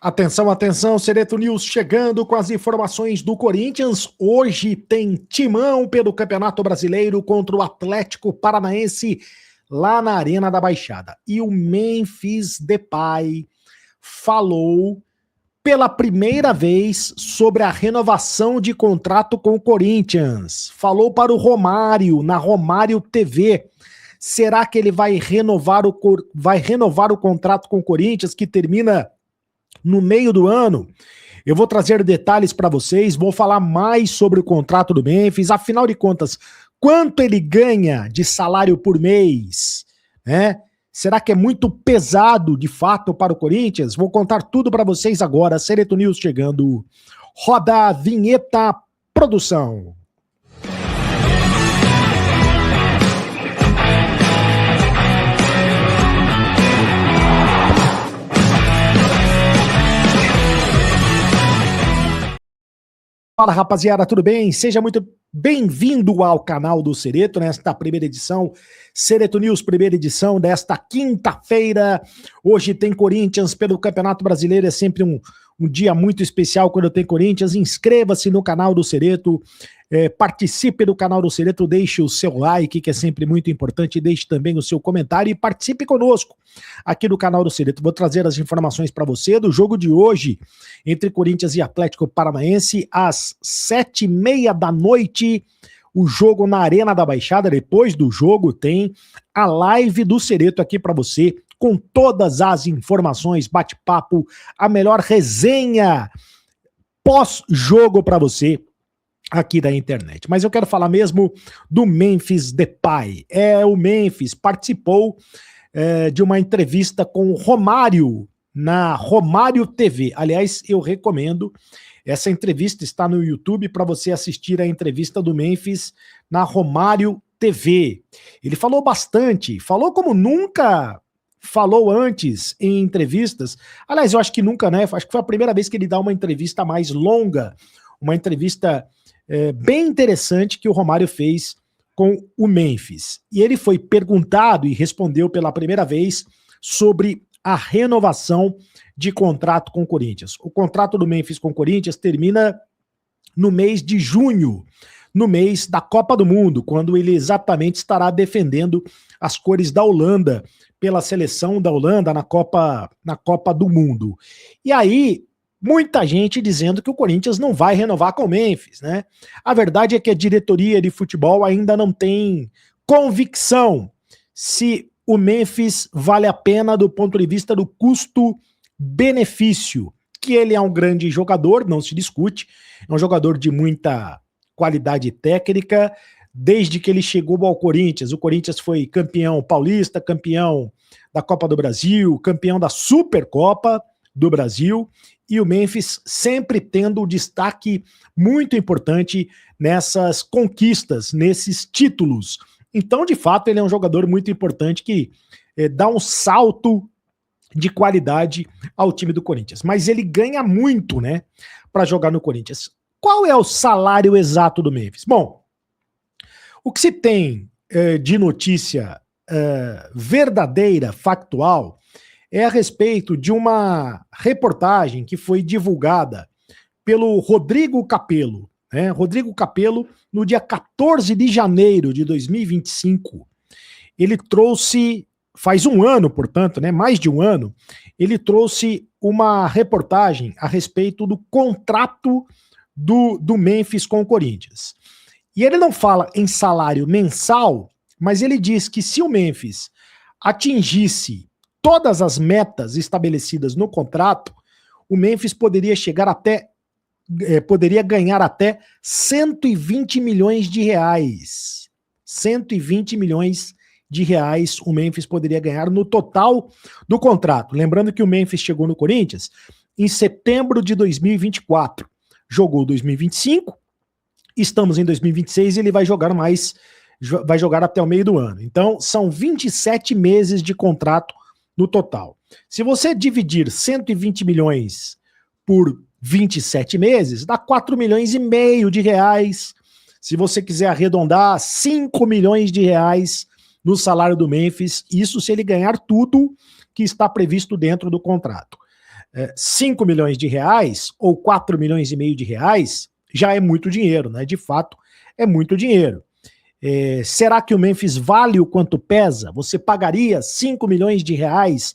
Atenção, atenção, Sereto News chegando com as informações do Corinthians. Hoje tem timão pelo Campeonato Brasileiro contra o Atlético Paranaense lá na Arena da Baixada. E o Memphis Depay falou pela primeira vez sobre a renovação de contrato com o Corinthians. Falou para o Romário, na Romário TV. Será que ele vai renovar o contrato com o Corinthians, que termina no meio do ano? Eu vou trazer detalhes para vocês, vou falar mais sobre o contrato do Memphis, afinal de contas, quanto ele ganha de salário por mês, né? Será que é muito pesado, de fato, para o Corinthians? Vou contar tudo para vocês agora. Sereto News chegando. Roda a vinheta, produção. Fala, rapaziada, tudo bem? Seja muito bem-vindo ao canal do Sereto, nesta primeira edição, Sereto News, primeira edição desta quinta-feira. Hoje tem Corinthians pelo Campeonato Brasileiro, é sempre um dia muito especial quando tem Corinthians. Inscreva-se no canal do Sereto, participe do canal do Sereto, deixe o seu like, que é sempre muito importante, deixe também o seu comentário e participe conosco aqui do canal do Sereto. Vou trazer as informações para você do jogo de hoje entre Corinthians e Atlético Paranaense às 7h30 da noite, o jogo na Arena da Baixada. Depois do jogo tem a live do Sereto aqui para você, com todas as informações, bate-papo, a melhor resenha pós-jogo para você aqui da internet. Mas eu quero falar mesmo do Memphis Depay. O Memphis participou de uma entrevista com o Romário, na Romário TV. Aliás, eu recomendo, essa entrevista está no YouTube para você assistir a entrevista do Memphis na Romário TV. Ele falou bastante, falou como nunca falou antes em entrevistas. Aliás, eu acho que nunca, né? Acho que foi a primeira vez que ele dá uma entrevista mais longa, uma entrevista bem interessante que o Romário fez com o Memphis. E ele foi perguntado e respondeu pela primeira vez sobre a renovação de contrato com o Corinthians. O contrato do Memphis com o Corinthians termina no mês de junho, no mês da Copa do Mundo, quando ele exatamente estará defendendo as cores da Holanda, pela seleção da Holanda na Copa do Mundo. E aí, muita gente dizendo que o Corinthians não vai renovar com o Memphis, né? A verdade é que a diretoria de futebol ainda não tem convicção se o Memphis vale a pena do ponto de vista do custo-benefício, que ele é um grande jogador, não se discute, é um jogador de muita qualidade técnica. Desde que ele chegou ao Corinthians, o Corinthians foi campeão paulista, campeão da Copa do Brasil, campeão da Supercopa do Brasil, e o Memphis sempre tendo um destaque muito importante nessas conquistas, nesses títulos. Então, de fato, ele é um jogador muito importante que dá um salto de qualidade ao time do Corinthians. Mas ele ganha muito, né, para jogar no Corinthians. Qual é o salário exato do Memphis? Bom, o que se tem de notícia verdadeira, factual, é a respeito de uma reportagem que foi divulgada pelo Rodrigo Capello. Né? Rodrigo Capello, no dia 14 de janeiro de 2025, ele trouxe, faz um ano, portanto, né, mais de um ano, ele trouxe uma reportagem a respeito do contrato do Memphis com o Corinthians. E ele não fala em salário mensal, mas ele diz que se o Memphis atingisse todas as metas estabelecidas no contrato, o Memphis poderia ganhar até 120 milhões de reais. 120 milhões de reais o Memphis poderia ganhar no total do contrato. Lembrando que o Memphis chegou no Corinthians em setembro de 2024. Jogou 2025, estamos em 2026 e ele vai jogar até o meio do ano. Então, são 27 meses de contrato no total. Se você dividir 120 milhões por 27 meses, dá 4 milhões e meio de reais. Se você quiser arredondar, 5 milhões de reais no salário do Memphis, isso se ele ganhar tudo que está previsto dentro do contrato. 5 milhões de reais ou 4 milhões e meio de reais já é muito dinheiro, né? De fato, é muito dinheiro. Será que o Memphis vale o quanto pesa? Você pagaria 5 milhões de reais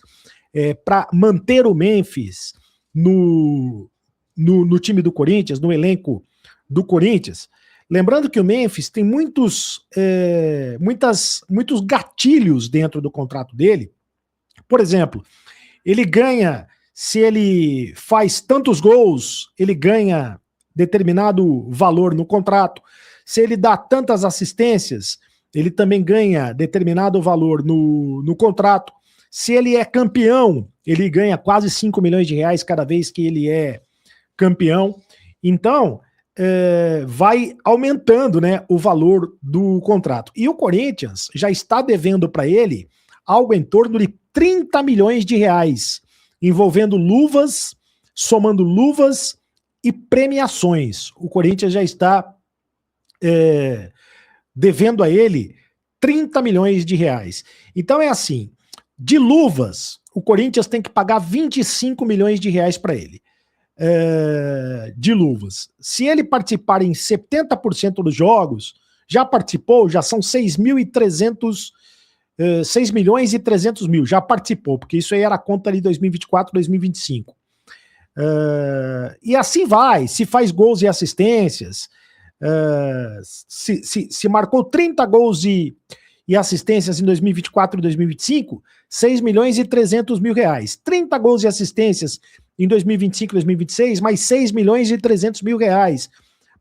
para manter o Memphis no time do Corinthians, no elenco do Corinthians? Lembrando que o Memphis tem muitos gatilhos dentro do contrato dele. Por exemplo, ele ganha, se ele faz tantos gols, ele ganha determinado valor no contrato. Se ele dá tantas assistências, ele também ganha determinado valor no contrato. Se ele é campeão, ele ganha quase 5 milhões de reais cada vez que ele é campeão. Então, vai aumentando, né, o valor do contrato. E o Corinthians já está devendo para ele algo em torno de 30 milhões de reais, envolvendo luvas, somando luvas e premiações. O Corinthians já está devendo a ele 30 milhões de reais. Então é assim, de luvas, o Corinthians tem que pagar 25 milhões de reais para ele. De luvas. Se ele participar em 70% dos jogos, já participou, já são 6 milhões e 300 mil, já participou, porque isso aí era a conta ali 2024, 2025. E assim vai, se faz gols e assistências, se marcou 30 gols e assistências em 2024 e 2025, 6 milhões e 300 mil reais. 30 gols e assistências em 2025 e 2026, mais 6 milhões e 300 mil reais.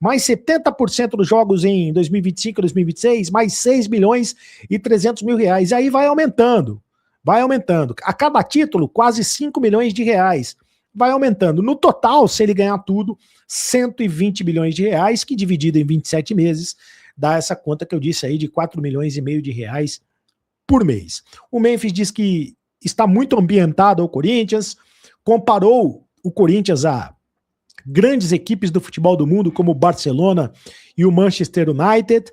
Mais 70% dos jogos em 2025 e 2026, mais 6 milhões e 300 mil reais. E aí vai aumentando, vai aumentando. A cada título, quase 5 milhões de reais. Vai aumentando. No total, se ele ganhar tudo, 120 milhões de reais, que dividido em 27 meses, dá essa conta que eu disse aí de 4 milhões e meio de reais por mês. O Memphis diz que está muito ambientado ao Corinthians, comparou o Corinthians a grandes equipes do futebol do mundo, como o Barcelona e o Manchester United,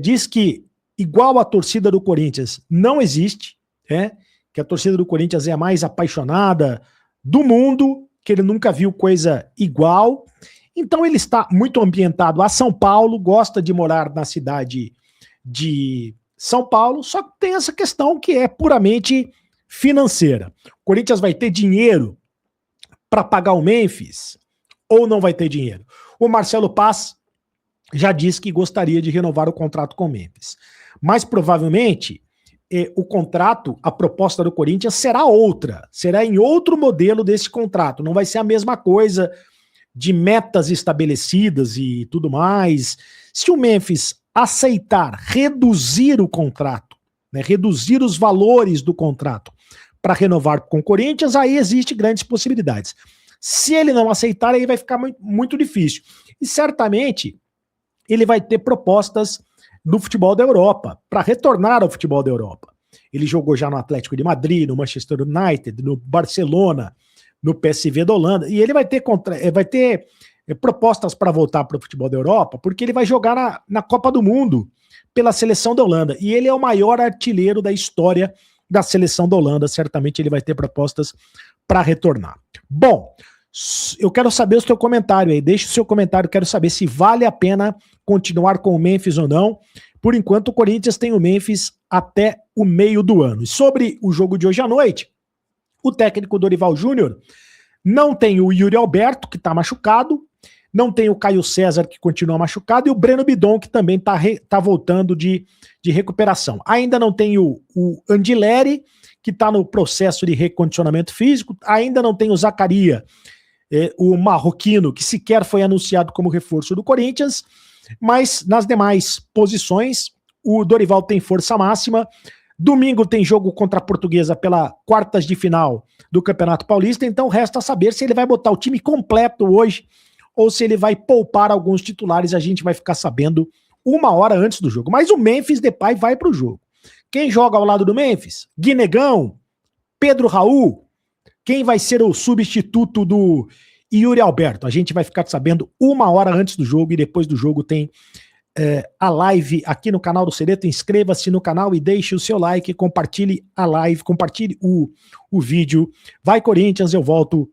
diz que igual a torcida do Corinthians não existe, que a torcida do Corinthians é a mais apaixonada do mundo, que ele nunca viu coisa igual. Então ele está muito ambientado a São Paulo, gosta de morar na cidade de São Paulo, só que tem essa questão que é puramente financeira. O Corinthians vai ter dinheiro para pagar o Memphis ou não vai ter dinheiro? O Marcelo Paz já disse que gostaria de renovar o contrato com o Memphis. Mas provavelmente o contrato, a proposta do Corinthians será outra, será em outro modelo desse contrato, não vai ser a mesma coisa de metas estabelecidas e tudo mais. Se o Memphis aceitar reduzir o contrato, né, reduzir os valores do contrato para renovar com o Corinthians, aí existe grandes possibilidades. Se ele não aceitar, aí vai ficar muito difícil. E certamente ele vai ter propostas no futebol da Europa, para retornar ao futebol da Europa. Ele jogou já no Atlético de Madrid, no Manchester United, no Barcelona, no PSV da Holanda, e ele vai ter propostas para voltar para o futebol da Europa, porque ele vai jogar na Copa do Mundo pela seleção da Holanda, e ele é o maior artilheiro da história da seleção da Holanda, certamente ele vai ter propostas para retornar. Bom, eu quero saber o seu comentário aí, deixe o seu comentário, quero saber se vale a pena continuar com o Memphis ou não. Por enquanto o Corinthians tem o Memphis até o meio do ano. E sobre o jogo de hoje à noite, o técnico Dorival Júnior não tem o Yuri Alberto, que está machucado, não tem o Caio César, que continua machucado, e o Breno Bidon, que também tá voltando de recuperação. Ainda não tem o Andileri, que está no processo de recondicionamento físico, ainda não tem o Zacaria, o marroquino, que sequer foi anunciado como reforço do Corinthians, mas nas demais posições, o Dorival tem força máxima. Domingo tem jogo contra a Portuguesa pela quartas de final do Campeonato Paulista, então resta saber se ele vai botar o time completo hoje ou se ele vai poupar alguns titulares. A gente vai ficar sabendo 1 hora antes do jogo. Mas o Memphis Depay vai para o jogo. Quem joga ao lado do Memphis? Guinegão, Pedro Raul. Quem vai ser o substituto do Yuri Alberto? A gente vai ficar sabendo 1 hora antes do jogo, e depois do jogo tem a live aqui no canal do Sereto. Inscreva-se no canal e deixe o seu like, compartilhe a live, compartilhe o vídeo. Vai Corinthians, eu volto